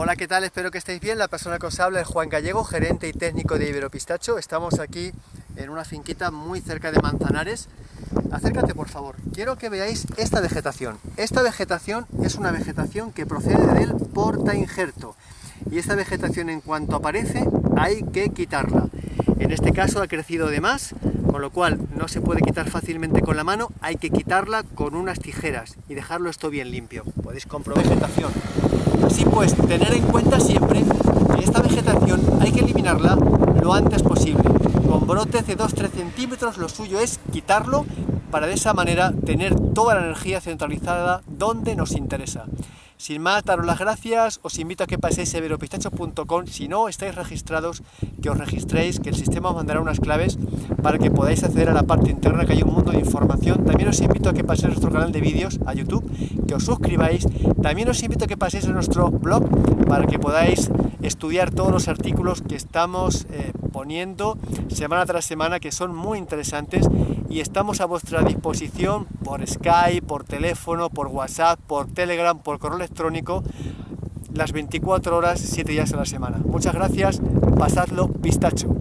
Hola, ¿qué tal? Espero que estéis bien. La persona que os habla es Juan Gallego, gerente y técnico de Iberopistacho. Estamos aquí en una finquita muy cerca de Manzanares. Acércate, por favor. Quiero que veáis esta vegetación. Esta vegetación es una vegetación que procede del portainjerto. Y esta vegetación, en cuanto aparece, hay que quitarla. En este caso ha crecido de más, con lo cual no se puede quitar fácilmente con la mano, hay que quitarla con unas tijeras y dejarlo esto bien limpio. Podéis comprobar vegetación. Así pues, tener en cuenta siempre que esta vegetación hay que eliminarla lo antes posible. Con brotes de 2-3 centímetros lo suyo es quitarlo para de esa manera tener toda la energía centralizada donde nos interesa. Sin más, daros las gracias, os invito a que paséis a iberopistacho.com. Si no estáis registrados, que os registréis, que el sistema os mandará unas claves para que podáis acceder a la parte interna, que hay un mundo de información. También os invito a que paséis a nuestro canal de vídeos, a YouTube, que os suscribáis. También os invito a que paséis a nuestro blog para que podáis estudiar todos los artículos que estamos poniendo semana tras semana, que son muy interesantes, y estamos a vuestra disposición por Skype, por teléfono, por WhatsApp, por Telegram, por correo electrónico, las 24 horas, 7 días a la semana. Muchas gracias, pasadlo pistacho.